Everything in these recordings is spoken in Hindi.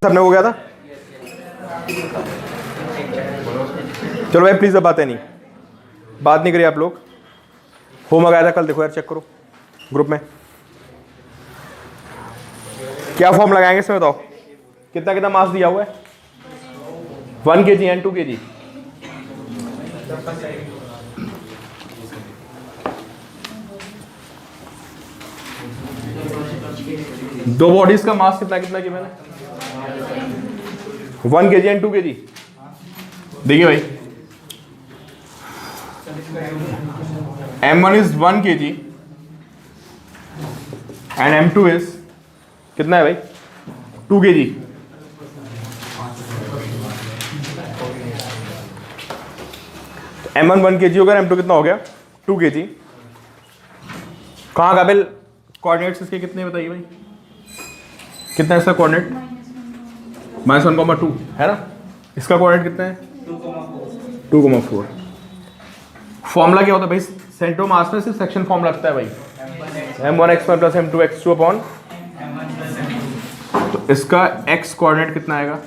सबने हो गया था? चलो भाई प्लीज अब बातें नहीं, बात नहीं करिए आप लोग। होमवर्क आया था कल, देखो यार चेक करो ग्रुप में। क्या फॉर्म लगाएंगे इसमें बताओ? कितना कितना मास दिया हुआ है? 1 kg एंड 2 kg। दो बॉडीज का मास कितना कितना किया मैंने? 1 kg एंड 2 kg। देखिए भाई M1 is 1 kg and M2 is कितना है भाई? 2 kg। M1 1 kg होगा, M2 कितना हो गया? 2 kg। कहाँ काबिल कोऑर्डिनेट्स इसके कितने बताइए भाई? कितना है इसका कोऑर्डिनेट? -1,2 है ना। इसका कोऑर्डिनेट कितना है? 2,4। फॉर्मूला क्या होता है भाई? सेंटर मास में सिर्फ सेक्शन फॉर्म लगता है भाई, M1x1 + M2x2 अपॉन, तो इसका x कोऑर्डिनेट कितना आएगा?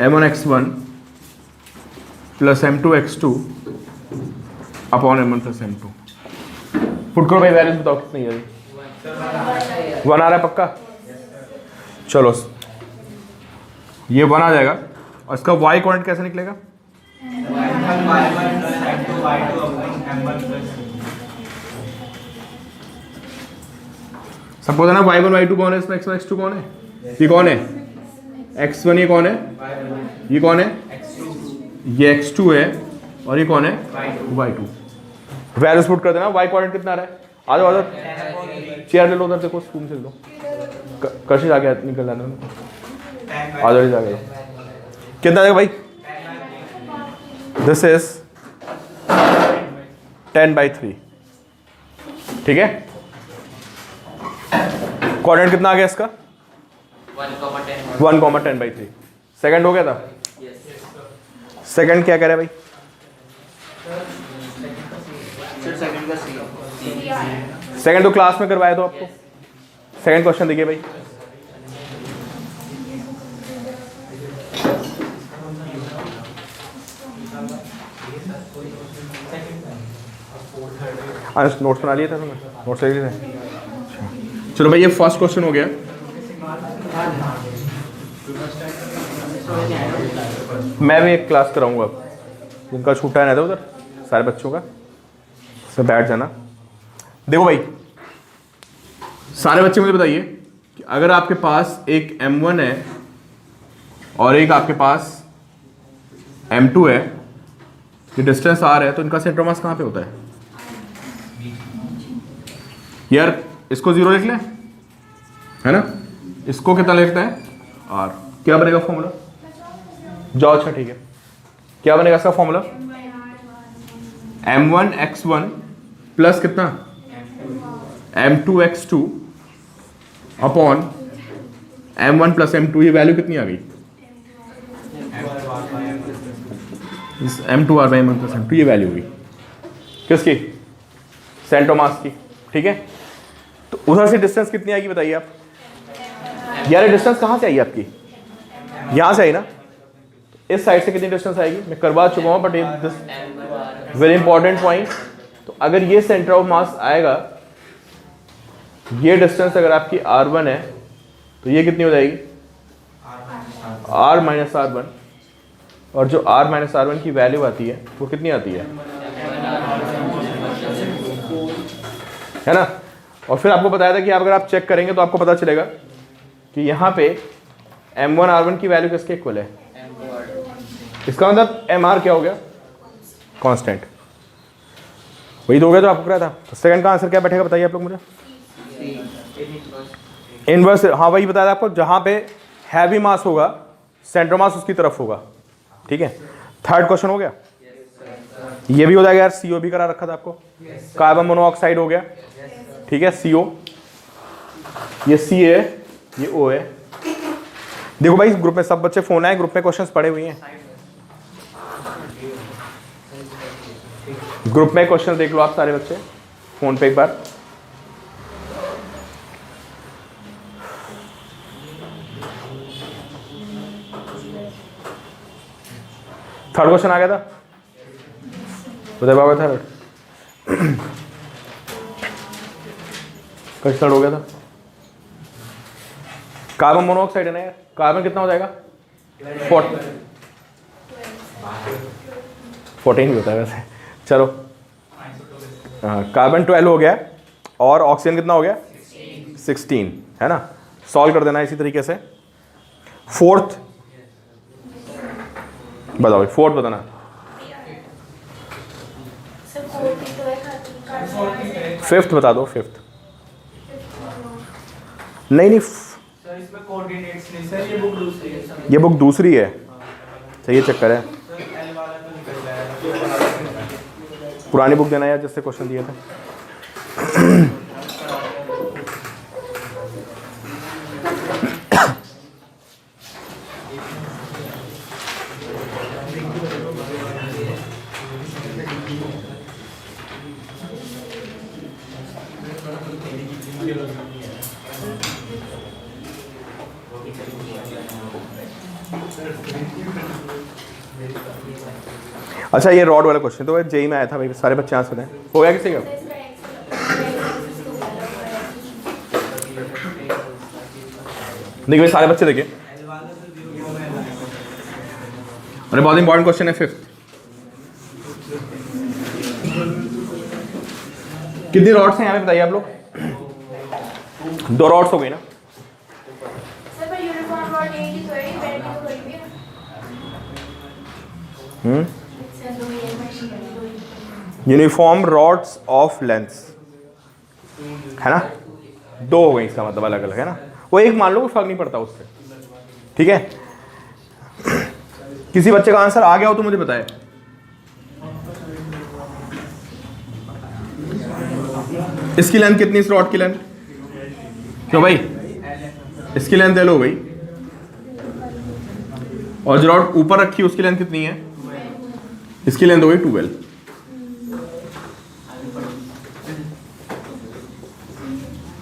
M1x1 + M2x2 upon M1 + M2। Put करो भाई, वैल्यूज बताओ कितनी है? 1 आ रहा है पक्का? चलो ये 1 आ जाएगा। और इसका y कोऑर्डिनेट कैसे निकलेगा? सबको पता ना y1 y2 कौन है, इसमें x1 x2 कौन है? ये कौन है? x1 ये कौन है? ये कौन है? ये x2 है। और ये कौन है? y2। वैल्यूज पुट कर देना। y कोऑर्डिनेट कितना आ रहा है? आ जाओ आ जाओ, चेयर ले लो उधर, देखो स्पून से लो, कशिश आगे निकल जाना। आ जाओ जाके कितना आएगा भाई? This is 10/3। ठीक है। कोऑर्डिनेट कितना आ गया इसका? 1,10/3। सेकंड हो गया था? सेकंड क्या कह रहा है भाई? सेकंड तो क्लास में करवाया तो आपको। सेकंड क्वेश्चन देखिए भाई, नोट्स बना लिए थे तुमने? नोट्स ले लिए थे? चलो भाई ये फर्स्ट क्वेश्चन हो गया। मैं भी एक क्लास कराऊंगा जिनका छूटा है ना उधर सारे बच्चों का, सब बैठ जाना। देखो भाई सारे बच्चे मुझे बताइए कि अगर आपके पास एक M1 है और एक आपके पास M2 है, ये डिस्टेंस R है, तो इनका सेंटर मास कहाँ पे होता है यार? इसको 0 लिख लें, है ना। इसको कितना लिखता है? R। क्या बनेगा फॉर्मूला? जाओ अच्छा ठीक है, क्या बनेगा इसका फॉर्मूला? M1x1 प्लस कितना? M2x2 upon M1 + M2। ये वैल्यू कितनी आ गई? M2R/M1 + M2। ये वैल्यू हुई किसकी? सेंटर मास की। ठीक है, तो उधर से डिस्टेंस कितनी आएगी बताइए आप? यार डिस्टेंस कहाँ से आई आपकी? यहाँ से आई ना। इस साइड से कितनी डिस्टेंस आएगी? मैं करवा चुका हूँ बट वेरी इंपॉर्टेंट पॉइंट। तो अगर ये सेंटर ऑफ मास आएगा, ये डिस्टेंस अगर आपकी R1 है तो ये कितनी हो जाएगी? R - R1। और जो R - R1 की वैल्यू आती है वो कितनी आती है ना। और फिर आपको बताया था कि अगर आप चेक करेंगे तो आपको पता चलेगा कि यहाँ पे M1 R1 की वैल्यू किसके इक्वल है? इसका मतलब MR क्या हो गया? कांस्टेंट। वही तो हो गया जो आपको कराया था। तो सेकंड का आंसर क्या बैठेगा बताइए आप लोग मुझे? इनवर्स। हाँ वही बताया था आपको, जहां पे हैवी मास होगा सेंटर मास उसकी तरफ होगा। ठीक है, थर्ड क्वेश्चन हो गया। ये भी हो जाएगा यार, CO भी करा रखा था आपको। कार्बन मोनोऑक्साइड हो गया। ठीक है, CO, ये C है, ये O है। देखो भाई ग्रुप में सब बच्चे फोन आए, ग्रुप में क्वेश्चंस पड़े हुए हैं। ग्रुप में क्वेश्चन देख लो आप सारे बच्चे फोन पे एक बार। थर्ड क्वेश्चन आ गया था, बताइए बाबा थर्ड कैसे थर्ड हो गया था? कार्बन मोनोऑक्साइड है ना यार, कार्बन कितना हो जाएगा? 14 भी होता है वैसे, चलो कार्बन 12 हो गया और ऑक्सीजन कितना हो गया? 16 है ना। सॉल्व कर देना इसी तरीके से। फोर्थ बताओ, फोर्थ बताना। फिफ्थ बता दो, फिफ्थ नहीं सर इसमें कोऑर्डिनेट्स नहीं सर, ये बुक दूसरी है सर। ये बुक दूसरी है, सही है, चक्कर है। सर एल वाला तो निकल जाएगा। पुरानी बुक देना यार जिससे क्वेश्चन दिए थे। अच्छा ये रॉड वाला क्वेश्चन तो जेई में आया था भाई, सारे बच्चे आंसर दें। हो गया किसी का? देखिए भाई सारे बच्चे देखिए, अरे बहुत इंपॉर्टेंट क्वेश्चन है। फिफ्थ, कितनी रॉड्स हैं यहाँ पे बताइए आप लोग? 2 रॉड्स हो गई ना। यूनिफॉर्म रॉड्स ऑफ लेंथ है ना, 2 हो गई, इसका मतलब अलग अलग है ना। वो एक मान लो, कोई फर्क नहीं पड़ता उससे, ठीक है। किसी बच्चे का आंसर आ गया हो तो मुझे बताए। इसकी लेंथ कितनी, इस रॉड की लेंथ? क्यों भाई, इसकी लेंथ एल हो गई और जो रॉड ऊपर रखी है उसकी लेंथ कितनी है? इसकी लेंथ हो गई 12।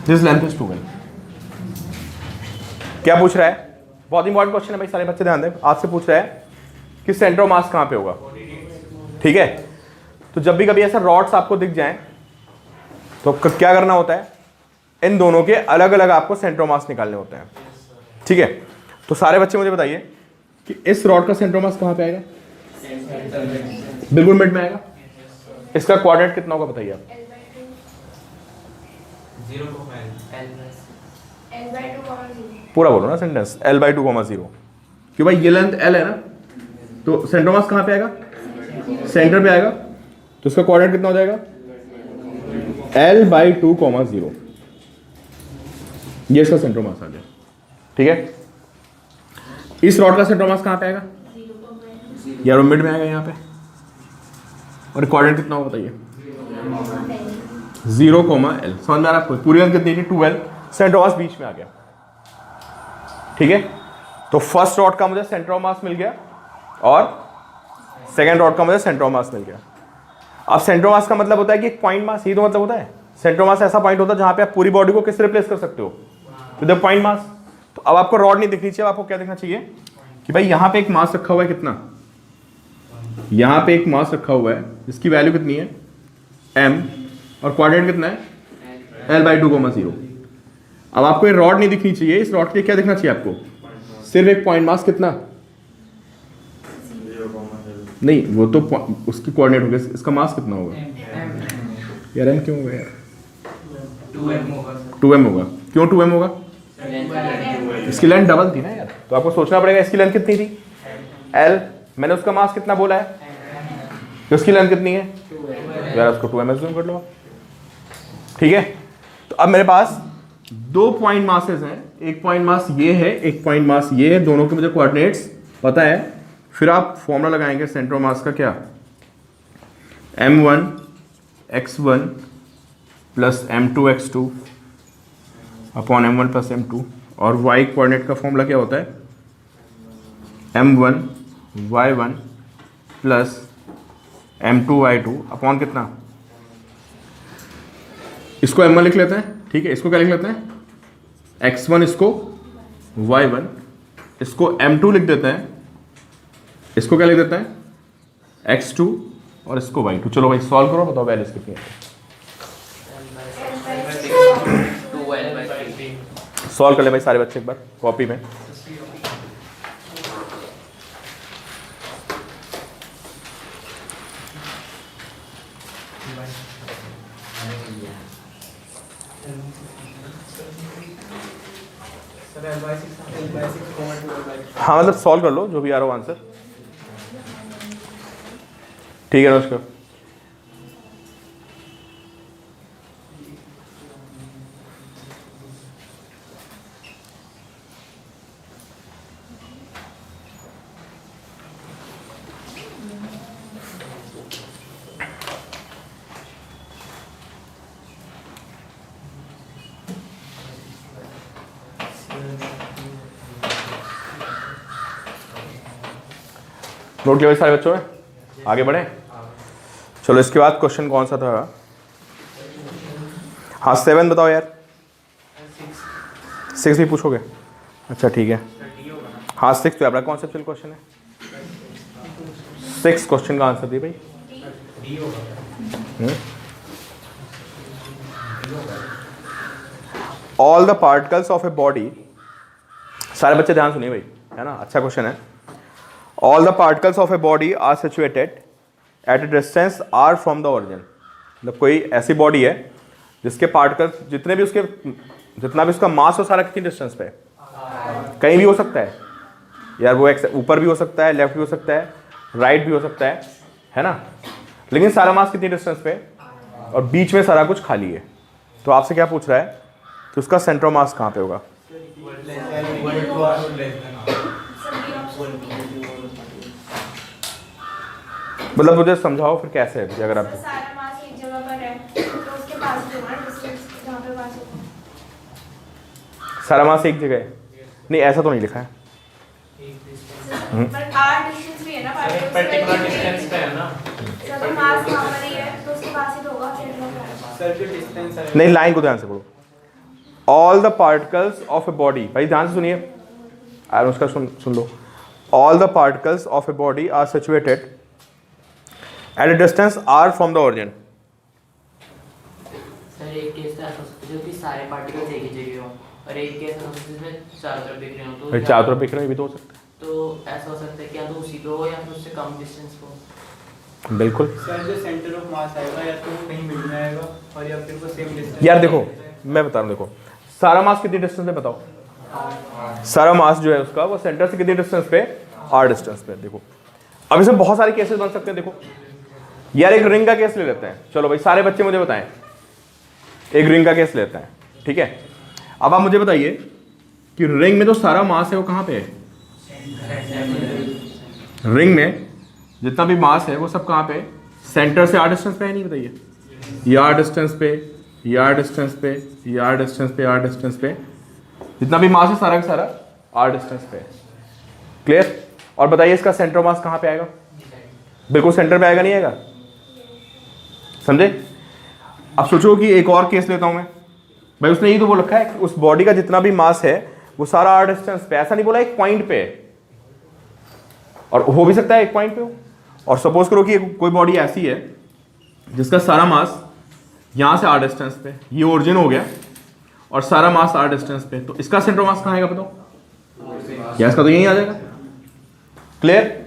This length is 12। क्या पूछ रहा है? बहुत इंपॉर्टेंट क्वेश्चन है भाई, सारे बच्चे ध्यान दें। आपसे पूछ रहा है कि सेंटर ऑफ मास कहां पे होगा, ठीक है। तो जब भी कभी ऐसा रॉड्स आपको दिख जाएं तो क्या करना होता है? इन दोनों के अलग अलग आपको सेंटर ऑफ मास निकालने होते हैं, ठीक है। तो सारे बच्चे मुझे बताइए कि इस रॉड का सेंटर ऑफ मास कहां पे आएगा? बिल्कुल मिड में आएगा। इसका कोऑर्डिनेट कितना होगा बताइए आप? 0 पूरा बोलो ना सेंटेंस, L/2, क्यों भाई ये लेंथ L है ना, तो सेंटर ऑफ मास कहां पे आएगा? सेंटर पे आएगा। तो इसका कोऑर्डिनेट कितना हो जाएगा? L/2, ये इसका सेंटर ऑफ मास आ गया, ठीक है। इस रॉड का सेंटर ऑफ मास कहां पे आएगा? यार मिड में आएगा यहाँ पे। और कोऑर्डिनेट कितना होगा बताइए? 0, L। समझ में आ रहा है आपको? पूरी लेंथ कितनी थी? 12। सेंटर ऑफ मास बीच में आ गया, ठीक है। तो फर्स्ट रॉड का मुझे सेंटर ऑफ मास मिल गया और सेकंड रॉड का मुझे सेंटर ऑफ मास मिल गया। अब सेंटर ऑफ मास का मतलब होता है कि एक पॉइंट मास, ही तो मतलब होता है। सेंटर ऑफ मास ऐसा पॉइंट होता है जहां पे आप पूरी बॉडी को किससे रिप्लेस कर सकते हो? With the point mass. तो अब आपको रॉड नहीं दिखनी चाहिए, आपको क्या दिखना चाहिए कि भाई यहां पे एक मास रखा हुआ है, कितना? यहां पे एक मास रखा हुआ है, इसकी वैल्यू कितनी है? m, और कोऑर्डिनेट कितना है? L/2, अब आपको ये रॉड नहीं दिखनी चाहिए, इस रॉड के क्या दिखना चाहिए आपको? सिर्फ एक पॉइंट मास, कितना? नहीं, वो तो उसकी कोऑर्डिनेट हो गया, इसका मास कितना होगा यार? m क्यों होगा यार? 2m होगा। क्यों 2m होगा? इसकी लेंथ डबल थी ना यार, तो आपको सोचना पड़ेगा इसकी लेंथ कितनी थी? L, मैंने उसका मास कितना बोला है, तो उसकी लेंथ कितनी है यार? उसको 2m एज्यूम कर लो, ठीक है। तो अब मेरे पास 2 पॉइंट मासेस हैं, एक पॉइंट मास ये है, एक पॉइंट मास ये है, दोनों के मुझे कोऑर्डिनेट्स पता है। फिर आप फॉर्मूला लगाएंगे सेंटर ऑफ मास का, क्या? m1 x1 plus m2 x2 upon m1 plus m2, और y कोऑर्डिनेट का फॉर्मूला क्या होता है? m1 y1 plus m2 y2 upon कितना? इसको m1 लिख लेते हैं, ठीक है। इसको क्या लिख लेते हैं? x1, इसको y1, इसको m2 लिख देते हैं, इसको क्या लिख देते हैं? x2 और इसको y2। चलो भाई सॉल्व करो, बताओ वैल्यूज कितनी है। सॉल्व कर ले भाई सारे बच्चे एक बार कॉपी में। हाँ मतलब सॉल्व कर लो जो भी आ रहा हो आंसर। ठीक है नमस्कार। नोट किया सारे बच्चों ने, आगे बढ़े। चलो इसके बाद क्वेश्चन कौन सा था? हाँ 7 बताओ यार। 6 भी पूछोगे? अच्छा ठीक है। हाँ 6 तो आपका कॉन्सेप्चुअल क्वेश्चन है। 6 क्वेश्चन का आंसर दिए भाई। All the particles of a body, सारे बच्चे ध्यान सुनिए भाई, है ना, अच्छा क्वेश्चन है। All the particles of a body are situated at a distance r from the origin। मतलब कोई ऐसी बॉडी है जिसके पार्टिकल्स जितने भी उसके जितना भी उसका मास हो सारा कितनी डिस्टेंस पे है? कहीं भी हो सकता है यार, वो ऊपर भी हो सकता है, लेफ्ट भी हो सकता है, राइट भी हो सकता है ना, लेकिन सारा मास कितनी डिस्टेंस पे है? और बीच में सारा कुछ खाली है। तो आपसे क्या पूछ रहा है कि उसका सेंटर ऑफ मास कहाँ पे होगा? मतलब मुझे समझाओ फिर कैसे है अगर आप सारा मास एक जगह पर है तो उसके पास जो है डिस्टेंस जहाँ पे पास होगा। सारा मास एक जगह है? नहीं ऐसा तो नहीं लिखा है। पर r डिस्टेंस भी है ना, पर्टिकुलर डिस्टेंस पे है ना। सब मास वहाँ पर ही है तो उसके पास ही तो होगा सेंटर ऑफ मास। सर जो डिस्टेंस है नहीं, लाइन को ध्यान से पढ़ो। All the particles of a body, भाई ध्यान से सुनिए, और उसका सुन लो। All the particles of a body are situated at a distance r from the origin. Sir एक केस ऐसा हो सकता है जो कि सारे पार्टिकल्स एक ही जगह हो, और एक केस ऐसा हो सकता है जिसमें चारों तरफ बिखरे हो। तो भाई चारों तरफ बिखरे भी तो हो सकता तो ऐसा हो सकता है कि या तो उसी पे हो या फिर उससे कम डिस्टेंस हो। है। बिल्कुल सर जो सेंटर ऑफ मास आएगा या तो वो कहीं मिड में आएगा और या फिर वो सेम डिस्टेंस। यार देखो मैं बता रहा हूँ, देखो सारा मास कितनी डिस्टेंस पे बताओ? सारा मास जो है उसका वो सेंटर से कितनी डिस्टेंस पे? r डिस्टेंस पे। देखो अब इसमें बहुत सारे केसेस बन सकते हैं। देखो यार एक रिंग का केस ले लेते हैं। चलो भाई सारे बच्चे मुझे बताएं, एक रिंग का केस लेते हैं, ठीक है। अब आप मुझे बताइए कि रिंग में जो सारा मास है वो कहाँ पे है? रिंग में जितना भी मास है वो सब कहाँ पे? सेंटर से r डिस्टेंस पे है, नहीं बताइए? r डिस्टेंस पे, r डिस्टेंस पे, r डिस्टेंस पे, r डिस्टेंस पे, जितना भी मास है सारा का सारा r डिस्टेंस पे है। क्लियर? और बताइए इसका सेंटर ऑफ मास कहाँ पे आएगा? बिल्कुल सेंटर पे आएगा, नहीं आएगा? समझे? अब सोचो कि एक और केस लेता हूं मैं। भाई उसने ये तो बोल रखा है उस बॉडी का जितना भी मास है वो सारा r डिस्टेंस पे, ऐसा नहीं बोला एक पॉइंट पे है, और हो भी सकता है एक पॉइंट पे हो। और सपोज करो कि कोई बॉडी ऐसी है जिसका सारा मास यहां से r डिस्टेंस पे, ये ओरिजिन हो गया, और सारा मास r डिस्टेंस पे, तो इसका सेंटर मास कहाँ आएगा बताओ? या इसका तो यहीं आ जाएगा। क्लियर?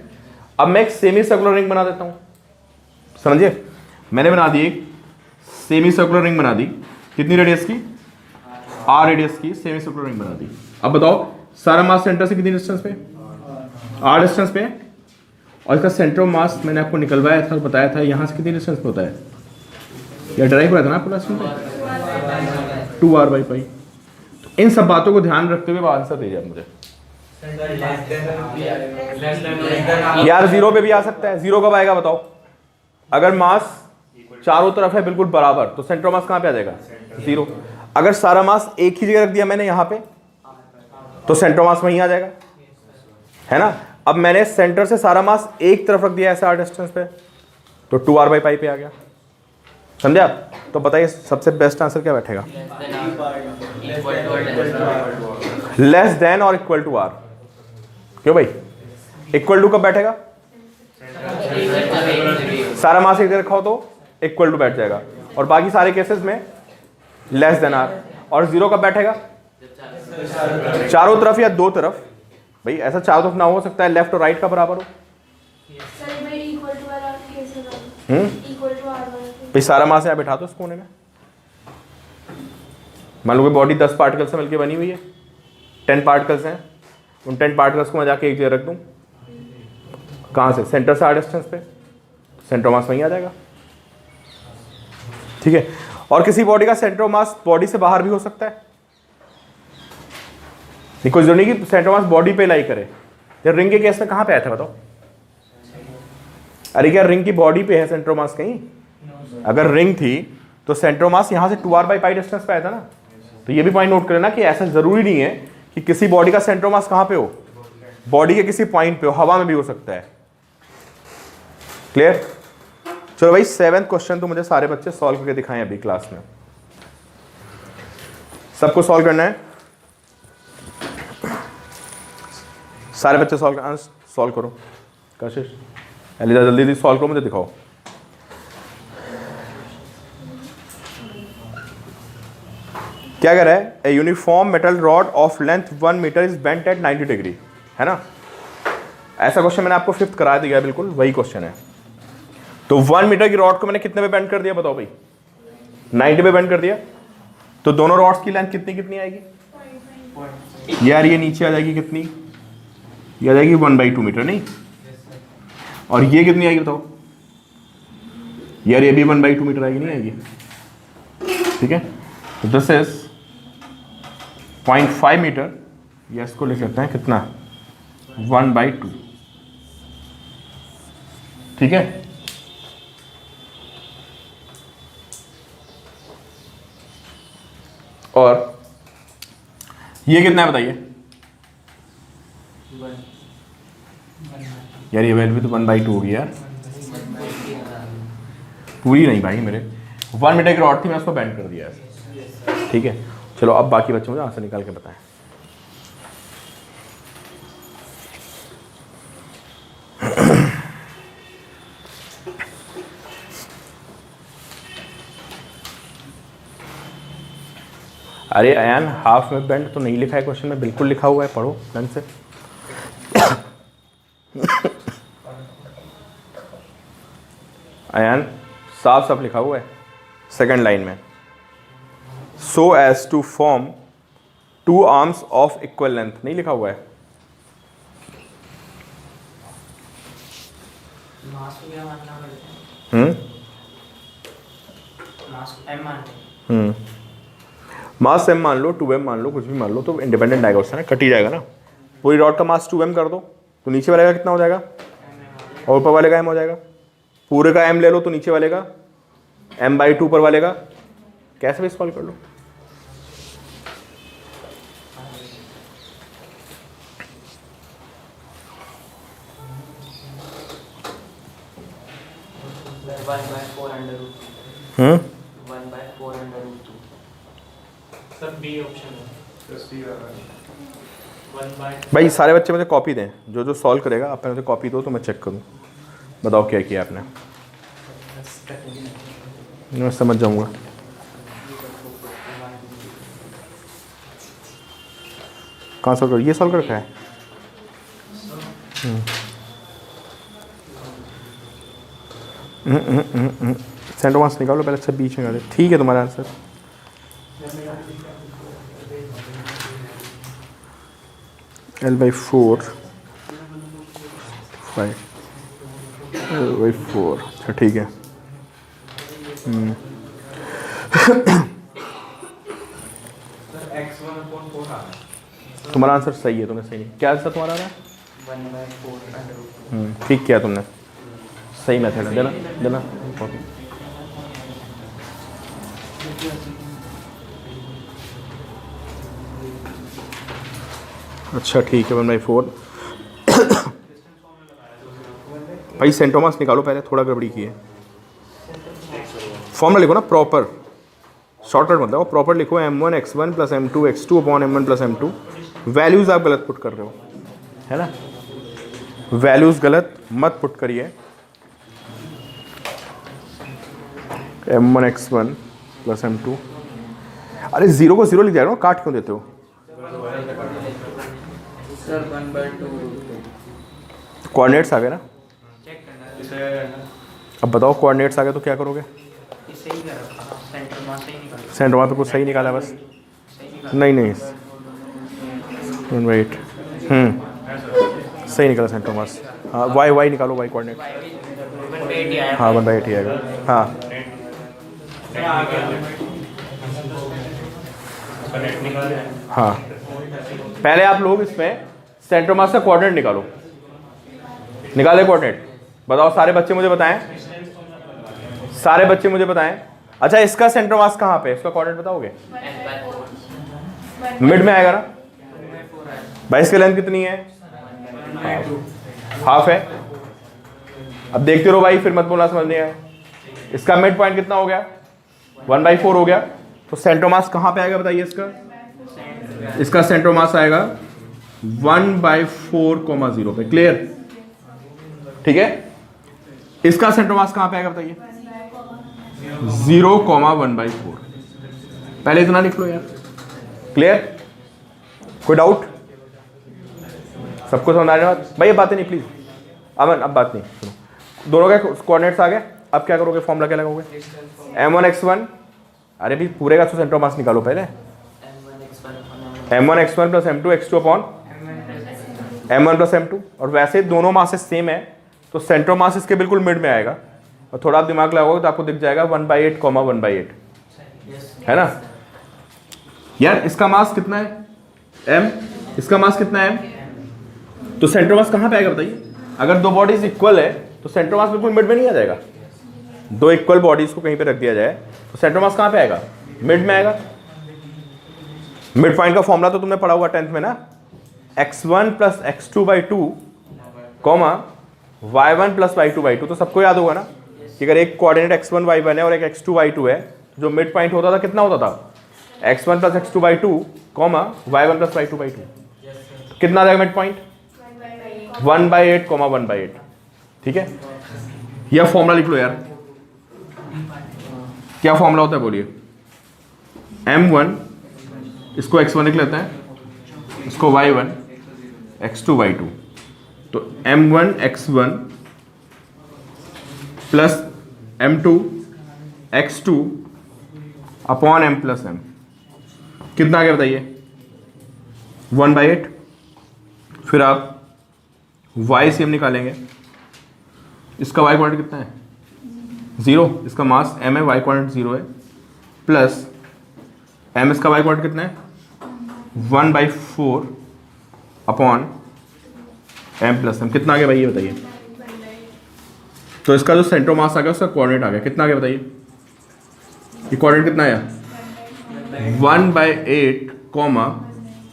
अब मैं एक सेमी सर्कुलर रिंग बना देता हूं, समझिए। मैंने बना दी एक सेमी सर्कुलर रिंग बना दी, कितनी रेडियस की? r रेडियस की सेमी सर्कुलर रिंग बना दी। अब बताओ सारा मास सेंटर से कितनी डिस्टेंस पे? r डिस्टेंस पे, और इसका सेंटर ऑफ मास मैंने आपको निकलवाया था और बताया था यहां से कितनी डिस्टेंस पे होता है, या ड्राइव हुआ था ना आपको क्लास में? 2r/π। तो इन सब बातों को ध्यान रखते हुए आंसर दीजिए आप मुझे। यार जीरो पे भी आ सकता है। जीरो कब आएगा बताओ? अगर मास चारों तरफ है बिल्कुल बराबर तो सेंटर मास कहां पे आ जाएगा? जीरो। अगर सारा मास एक ही जगह रख दिया मैंने यहां पे तो सेंटर मास वहीं आ जाएगा, है ना। अब मैंने सेंटर से सारा मास एक तरफ रख दिया ऐसे r डिस्टेंस पे तो 2r/π पे आ गया। समझे आप? तो बताइए सबसे बेस्ट आंसर क्या बैठेगा? लेस देन और इक्वल टू r। क्यों भाई? इक्वल टू कब बैठेगा? सारा मास एक जगह रखा हो तो इक्वल टू बैठ जाएगा, और बाकी सारे केसेस में लेस देन आर। और जीरो कब बैठेगा? चारों तरफ या दो तरफ। भाई ऐसा चारों तरफ ना हो सकता है लेफ्ट और राइट का बराबर हो। सर भाई इक्वल टू वाला कैसे होगा? इक्वल टू आर वाला भाई सारा मास यहाँ बैठा दो उस कोने में। मान लो कि बॉडी 10 पार्टिकल से मिलकर बनी हुई है, 10 पार्टिकल्स हैं, उन 10 पार्टिकल्स को मैं जाके एक जगह रख दूँ, कहाँ से? सेंटर से आर डिस्टेंस पे, सेंटर मास वहीं आ जाएगा। ठीक है। और किसी बॉडी का सेंटर मास बॉडी से बाहर भी हो सकता है। कोई जरूरी नहीं कि सेंटर मास बॉडी पे लाई करे। यार रिंग के केस में कहाँ पे आया था बताओ? अरे क्या रिंग की बॉडी पे है सेंटर मास कहीं? अगर रिंग थी तो सेंटर मास यहाँ से 2r/π डिस्टेंस पे आया था ना। तो ये भी पॉइंट नोट कर लेना कि ऐसा जरूरी नहीं है कि किसी बॉडी का सेंटर मास कहाँ पे हो, बॉडी के किसी पॉइंट पे हो, हवा में भी हो सकता है। क्लियर? चलो भाई 7th क्वेश्चन तो मुझे सारे बच्चे सॉल्व करके दिखाएं अभी क्लास में। सबको सॉल्व करना है, सारे बच्चे सॉल्व करो। कशिश एलिजा जल्दी जल्दी सॉल्व करो, मुझे दिखाओ। क्या कह रहा है? A uniform metal rod of length 1 metre is bent at 90 degree, है ना? ऐसा क्वेश्चन मैंने आपको 5th करा दिया, बिल्कुल वही क्वेश्चन है। तो 1 मीटर की रॉड को मैंने कितने पे बेंड कर दिया बताओ भाई? 90 पे बेंड कर दिया। तो दोनों रॉड्स की लेंथ कितनी कितनी आएगी? यार ये नीचे आ जाएगी कितनी? ये आ जाएगी 1/2 मीटर, नहीं? और ये कितनी आएगी बताओ? यार ये भी 1/2 मीटर आएगी, नहीं आएगी? ठीक है। तो दिस इज 0.5 मीटर, या इसको लिख सकते हैं कितना? 1/2। ठीक है। और ये कितना है बताइए? यार ये वैल्यू तो 1/2 होगी यार, पूरी नहीं भाई मेरे। 1 मीटर की रॉड थी, मैं उसको बेंड कर दिया ऐसे। ठीक है। चलो अब बाकी बच्चे मुझे आंसर निकाल के बताएं। अरे अयान हाफ में बेंड तो नहीं लिखा है क्वेश्चन में, बिल्कुल लिखा हुआ है, पढ़ो ढंग से। अयान साफ साफ लिखा हुआ है सेकंड लाइन में, so as to form 2 arms of equal length, नहीं लिखा हुआ है। मास को क्या मानना पड़ता है? मास को m मानते हैं। मास m मान लो, 2m मान लो, कुछ भी मान लो, तो इंडिपेंडेंट आएगा उससे ना, कट ही जाएगा ना। पूरी रॉड का मास 2m कर दो तो नीचे वाले का कितना हो जाएगा? और ऊपर वाले का m हो जाएगा। पूरे का m ले लो तो नीचे वाले का m/2, ऊपर वाले का। कैसे भी सॉल्व कर लो। सर बी ऑप्शन है। भाई सारे बच्चे मुझे कॉपी दें, जो जो सॉल्व करेगा आप मुझे कॉपी दो तो मैं चेक करूँ। बताओ क्या किया आपने, मैं समझ जाऊँगा। कहाँ सॉल्व कर? ये सॉल्व कर रखा है। सेंटर मास निकालो पहले, अच्छा बीच में निकाले। ठीक है तुम्हारा आंसर। L/4 5 L/4, अच्छा ठीक है। तुम्हारा आंसर सही है, तुमने सही नहीं, क्या आंसर तुम्हारा रहा? 1/4 ठीक किया तुमने, सही मेथड है। देना देना। अच्छा ठीक है 1/4। भाई सेंटोमास निकालो पहले, थोड़ा गड़बड़ी की है। फॉर्मूला लिखो ना प्रॉपर, शॉर्टकट मतलब वो प्रॉपर लिखो। m1 x1 + m2 x2 upon m1 + m2। Values आप गलत पुट कर रहे हो, है ना? वैल्यूज़ गलत मत पुट करिए, m1x1 प्लस m2। अरे जीरो को जीरो लिख दिया ना, काट क्यों देते हो? सर 1/2 कोऑर्डिनेट्स आ गए ना? चेक करना अब बताओ कोऑर्डिनेट्स आ गए तो क्या करोगे? इसे ही कर रखा, सेंटर मास ही निकाल सेंटर वहाँ तो कुछ सही निकाला बस। सही निकाल नहीं 1/8 सही निकाला सेंटर मास। हाँ वाई निकालो, वाई कोऑर्डिनेट। 1/8 ही आया। हाँ 1/8 ही आएगा। हाँ हाँ पहले आप लोग इसमें सेंटर मास का कोऑर्डिनेट निकालो। निकाले कोऑर्डिनेट? बताओ सारे बच्चे मुझे बताएं, सारे बच्चे मुझे बताएं। अच्छा इसका सेंटर मास कहाँ पे? इसका कोऑर्डिनेट बताओगे? मिड में आएगा ना भाई। इसकी लेंथ कितनी है? हाफ है। अब देखते रहो भाई, फिर मत बोलना समझ नहीं आया। इसका मिड पॉइंट कितना हो गया? 1/4 हो गया। तो सेंटर मास कहाँ पे आएगा बताइए इसका? इसका सेंटर मास आएगा 1/4,0 पे। क्लियर? ठीक है। इसका सेंटर मास कहाँ पे आएगा बताइए? 0,1/4। पहले इतना लिख लो यार। क्लियर? कोई डाउट? सबको समझ आ रही है बात? भाई ये बातें नहीं प्लीज। अमन अब बात नहीं सुनो। दोनों के कोऑर्डिनेट्स आ गए। अब क्या करोगे? फॉर्मूला क्या लगाओगे? m1x1। अरे भी पूरे का सेंटर मास निकालो पहले। m1x1 plus m2x2 upon m1 plus m2। और वैसे दोनों मासेस सेम है तो सेंटर मास इसके बिल्कुल मिड में आएगा। और थोड़ा आप दिमाग लगाओगे तो आपको दिख जाएगा 1/8, 1/8 है ना यार। इसका मास कितना है? m। इसका मास कितना है? m। तो सेंटर मास कहाँ पे आएगा बताइए? अगर दो बॉडीज इक्वल है तो सेंटर मास बिल्कुल मिड में नहीं आ जाएगा। दो इक्वल बॉडीज को कहीं पे रख दिया जाए तो सेंटर मास कहाँ पे आएगा? मिड में आएगा। मिड पॉइंट का फॉर्मूला तो तुमने पढ़ा हुआ 10th में ना, x1 plus x2/2 comma y1 plus y2/2। तो सबको याद होगा ना कि अगर एक कोऑर्डिनेट x1 y1 है और एक x2 y2 है तो जो मिड पॉइंट होता था कितना होता था? x1 plus x2/2 comma y1 plus y2/2। कितना आ जाएगा मिड पॉइंट? 1/8, 1/8। ठीक है। यह फॉर्मूला लिख लो यार। क्या फॉर्मूला होता है बोलिए? m1 इसको x1 लिख लेते हैं, इसको y1, x2 y2। तो m1 x1 plus m2 x2 upon m plus m। कितना आ गया बताइए? 1/8। फिर आप y से m निकालेंगे। इसका y क्वांटिटी कितना है? 0। इसका मास m है, y क्वांटिटी 0 है। प्लस m इसका y क्वांटिटी कितना है? 1/4 अपॉन m प्लस m। कितना आ गया भाई ये बताइए? तो इसका जो सेंटर मास आ गया उसका कोऑर्डिनेट आ गया। कितना आ गया बताइए? ये कोऑर्डिनेट कितना आया? 1/8,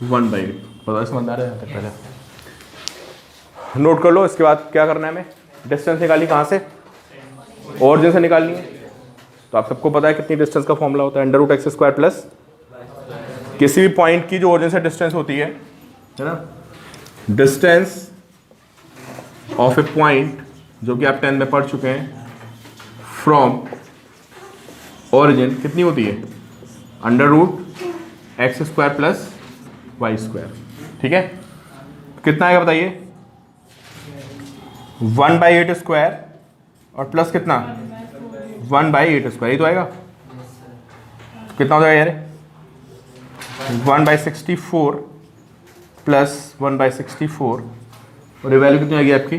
1/8। पता समझ आ रहा है पहले नोट कर लो। इसके बाद क्या करना है? हमें डिस्टेंस निकाली कहाँ से? ओरिजिन से निकालनी है। तो आप सबको पता है कितनी डिस्टेंस का फॉर्मूला होता है? √x² प्लस किसी भी पॉइंट की जो ओरिजिन से डिस्टेंस होती है ना, डिस्टेंस ऑफ ए पॉइंट जो कि आप 10 में पढ़ चुके हैं, फ्रॉम ओरिजिन कितनी होती है? √x² plus y²। ठीक है। कितना आएगा बताइए? 1/8² और प्लस कितना? 1/8²। यही तो आएगा। कितना हो जाएगा यार? 1/64 प्लस 1/64 और ये वैल्यू कितनी आएगी आपकी?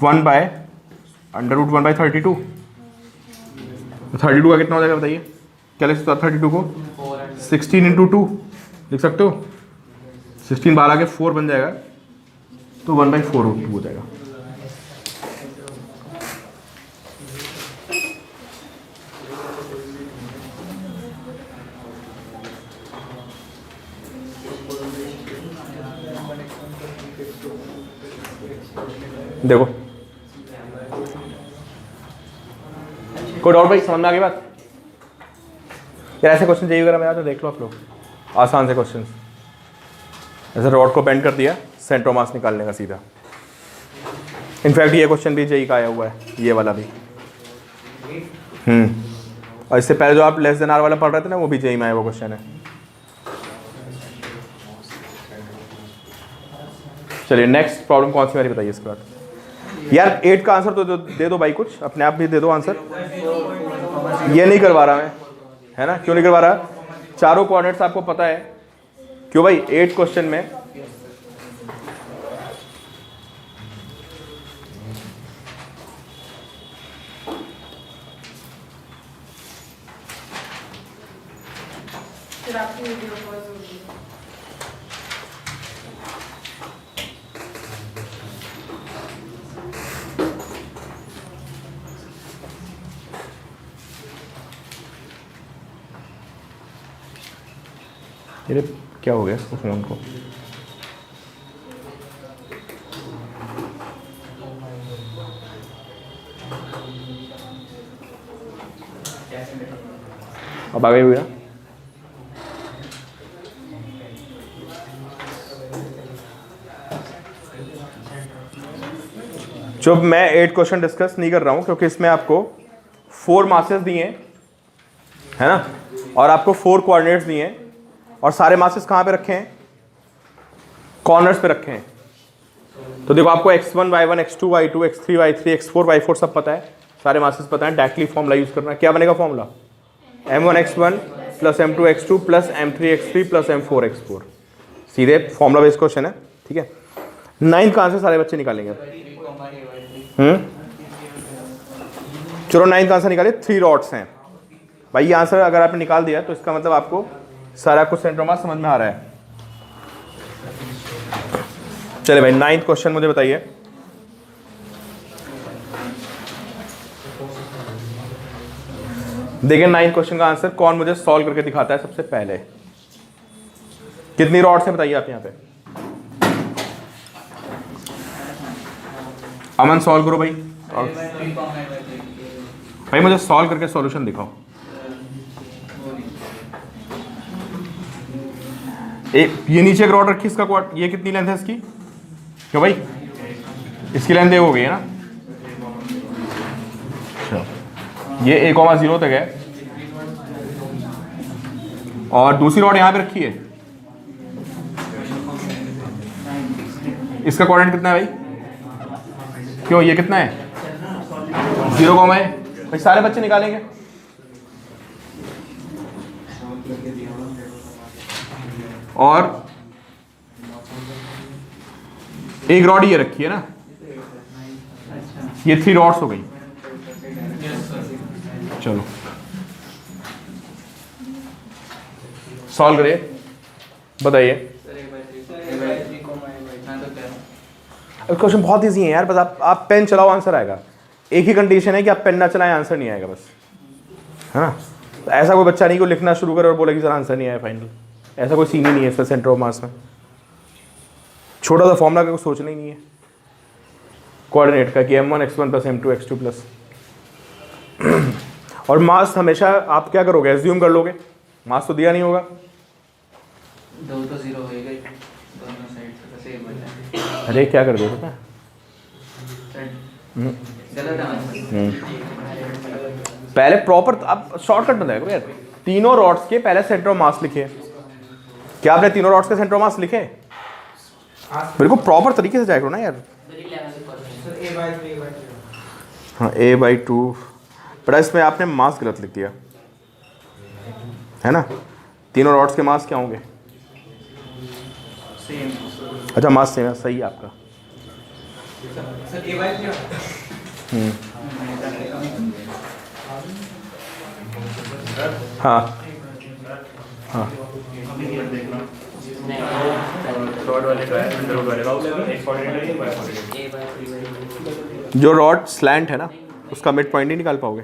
1/√1/32। 32 का कितना हो जाएगा बताइए? क्या लिख सकते हो 32 को? 16 × 2 लिख सकते हो। 16 बार आगे 4 बन जाएगा तो 1/4 हो जाएगा। देखो कोई डाउट भाई? समझ में आ गई बात? यार ऐसे क्वेश्चन चाहिए अगर मेरा तो देख लो आप लोग, आसान से क्वेश्चन। ऐसे रॉड को बेंड कर दिया, सेंटर मास निकालने का सीधा। इनफैक्ट ये क्वेश्चन भी जेई का आया हुआ है, ये वाला भी। और इससे पहले जो आप लेस देन आर वाला पढ़ रहे थे ना, वो भी जेई में आया वो क्वेश्चन है। चलिए नेक्स्ट प्रॉब्लम कौन सी वाली बताइए इसके बाद। यार 8 का आंसर तो दे दो भाई, कुछ अपने आप भी दे दो आंसर। ये नहीं करवा रहा मैं, है ना, क्यों नहीं करवा रहा? चारों कोऑर्डिनेट्स आपको पता है क्यों भाई? 8 क्वेश्चन में फिर आपकी वीडियो पॉज होगी। ये क्या हो गया इसको फोन को? अब आ गई हुई ना? जब मैं 8 क्वेश्चन डिस्कस नहीं कर रहा हूं क्योंकि इसमें आपको 4 मासेस दिए हैं, है ना, और आपको 4 कोऑर्डिनेट्स दिए हैं, और सारे मासेस कहाँ पे रखे हैं? कॉर्नर्स पे रखे हैं। तो देखो आपको x1 y1 x2 y2 x3 y3 x4 y4 सब पता है, सारे मासेस पता है। डायरेक्टली फॉर्मूला यूज करना है। क्या बनेगा formula? m1 x1 plus m2 x2 plus m3 x3 plus m4 x4। सीधे फॉर्मूला बेस्ड क्वेश्चन है, ठीक है। 9 का आंसर सारे बच्चे निकालेंगे। चलो 9 का आंसर निकाले। 3 रॉड्स हैं भाई। ये आंसर अगर आपने निकाल दिया तो इसका मतलब आपको सारा कुछ सेंटर ऑफ मास समझ में आ रहा है। चले भाई 9th क्वेश्चन मुझे बताइए। देखिए 9th क्वेश्चन का आंसर कौन मुझे सॉल्व करके दिखाता है सबसे पहले। कितनी रॉड्स हैं बताइए आप यहाँ पे। अमन सॉल्व करो भाई। भाई मुझे सॉल्व करके सॉल्यूशन दिखाओ। ये नीचे एक रॉड रखी, इसका क्वाड, ये कितनी लेंथ है इसकी? क्यों भाई इसकी लेंथ हो गई है ना। अच्छा ये 1,0 तक है, और दूसरी रॉड यहां पे रखी है। इसका कोऑर्डिनेट कितना है भाई? क्यों ये कितना है? 0, भाई सारे बच्चे निकालेंगे। और एक रॉड ये रखी है ना, ये 3 रॉड्स हो गई। चलो सॉल्व करिए, बताइए। क्वेश्चन बहुत इजी है यार, बस आप पेन चलाओ आंसर आएगा। एक ही कंडीशन है कि आप पेन ना चलाएं आंसर नहीं आएगा बस, है ना। तो ऐसा कोई बच्चा नहीं को लिखना शुरू करे और बोले कि सर आंसर नहीं आया फाइनल, ऐसा कोई सीन ही नहीं है इसका सेंटर ऑफ मास में। छोटा सा फॉर्मूला का कुछ सोचना ही नहीं है कोऑर्डिनेट का कि m1 x1 plus m2 x2 plus. और मास हमेशा आप क्या करोगे? एज्यूम कर लोगे, मास तो दिया नहीं होगा। 2 तो 0 होएगा ही, दोनों साइड से सेम बचा। अरे क्या कर दो पता है? गलत आंसर। पहले प्रॉपर आप शॉर्टकट बताएगा यार। तीनों रॉड्स के पहले सेंटर ऑफ मास लिखे। क्या आपने तीनों रॉड्स के सेंटर ऑफ मास लिखे? बिल्कुल प्रॉपर तरीके से जाएगा ना यार। हाँ a/2, बड़ा इसमें आपने मास गलत लिख दिया, है ना। तीनों रॉड्स के मास क्या होंगे? अच्छा मास सेम है, सही है आपका। हाँ हाँ जो रॉड स्लैंट है ना उसका मिड पॉइंट ही निकाल पाओगे।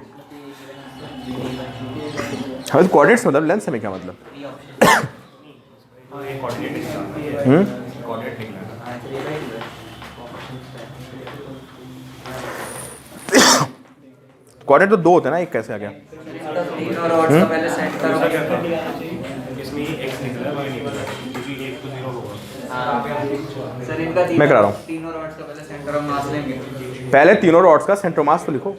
हाँ कोऑर्डिनेट्स मतलब लेंथ में क्या मतलब? कोऑर्डिनेट तो 2 होते हैं ना, एक कैसे आ गया? तीनों रॉड्स का पहले सेट करो। सर इनका मैं करा रहा हूँ। तीनों रॉड्स का पहले सेंटर ऑफ मास लेंगे। पहले तीनों रॉड्स का सेंटर ऑफ मास तो लिखो।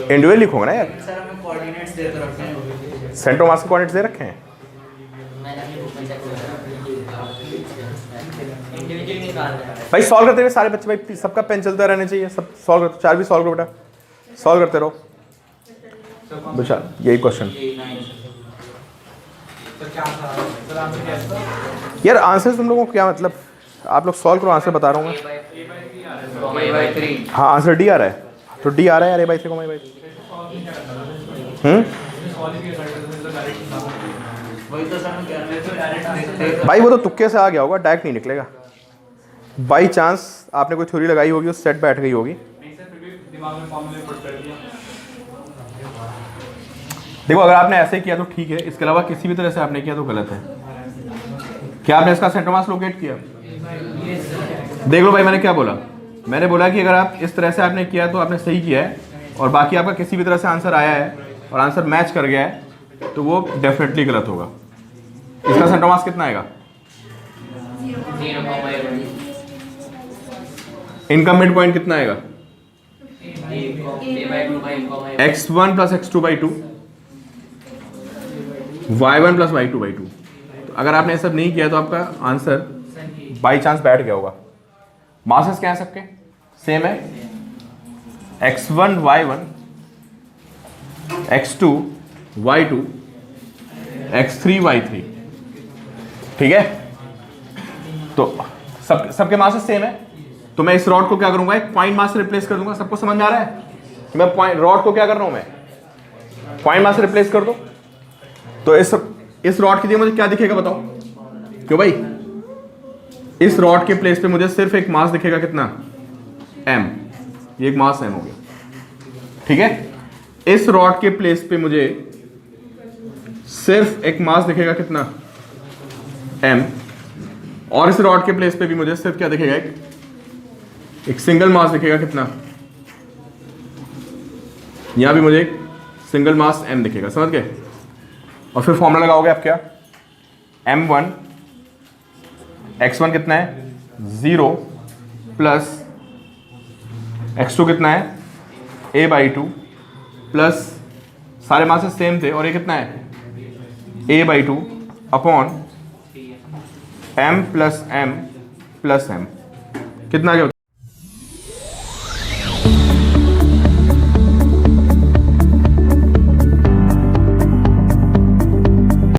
इंडिविजुअल लिखोगे ना यार, सर हमें कोऑर्डिनेट्स दे तो रखे हैं। सेंटर ऑफ मास के कोऑर्डिनेट्स दे रखे हैं। मैंने अपनी बुक में चेक किया। इंडिविजुअल निकालना है। भाई सॉल्व करते हुए सारे बच्चे, भाई सबका पेन चलता रहना चाहिए, सब सॉल्व करते, 4 भी सॉल्व करो बेटा, सॉल्व करते रहो। विशाल यही क्वेश्चन तो क्या था सर, आंसर क्या था? यार, आंसर तुम लोगों को क्या मतलब, आप लोग सॉल्व करो, आंसर बता रहा हूँ मैं। A/3 हाँ आंसर डी आ रहा है, तो डी आ रहा है यार, A/3 को A/3। वही तो सर मैं कह रहा हूँ। भाई वो तो तुक्के से आ गया होगा, डायरेक्ट नहीं निकलेगा। बाई चांस आपने कोई थ्योरी लगाई होगी, उस सेट बैठ गई होगी। नहीं सर, फिर भी दिमाग में फॉर्मूले पुट कर दिया। देखो अगर आपने ऐसे किया तो ठीक है, इसके अलावा किसी भी तरह से आपने किया तो गलत है। क्या आपने इसका सेंटर मास लोकेट किया? देख लो भाई, मैंने क्या बोला, मैंने बोला कि अगर आप इस तरह से आपने किया तो आपने सही किया है, और बाकी आपका किसी भी तरह से आंसर आया है और आंसर मैच कर गया है, तो वो डेफिनेटली गलत होगा। इसका सेंटर मास कितना आएगा? 0,8 इनका मिड पॉइंट कितना आएगा? x1 plus x2/2, y1 plus y2/2। तो अगर आपने ये सब नहीं किया तो आपका आंसर बाई चांस बैठ गया होगा। मासेस क्या है सबके? सेम है, x1 y1, x2 y2, x3 y3, ठीक है। तो सबके मासेस सेम है, तो मैं इस रॉड को क्या करूंगा, एक पॉइंट मास से रिप्लेस कर दूंगा। सबको समझ में आ रहा है? मैं पॉइंट रॉड को क्या कर रहा हूं, मैं पॉइंट मास से रिप्लेस कर दो, तो इस रॉड की जगह मुझे क्या दिखेगा बताओ? क्यों भाई, इस रॉड के प्लेस पे मुझे सिर्फ एक मास दिखेगा, कितना? m। ये एक मास m हो गया, ठीक है। इस रॉड के प्लेस पे मुझे सिर्फ एक मास दिखेगा, कितना? m। और इस रॉड के प्लेस पे भी मुझे सिर्फ क्या दिखेगा, एक सिंगल मास दिखेगा, कितना? यहां भी मुझे एक सिंगल मास m दिखेगा, समझ गए? और फिर फॉर्मूला लगाओगे आप क्या, m1 x1 कितना है 0 प्लस x2 कितना है a/2 प्लस सारे मासेस सेम थे और ये कितना है a/2 upon m plus m plus m, कितना आ गया?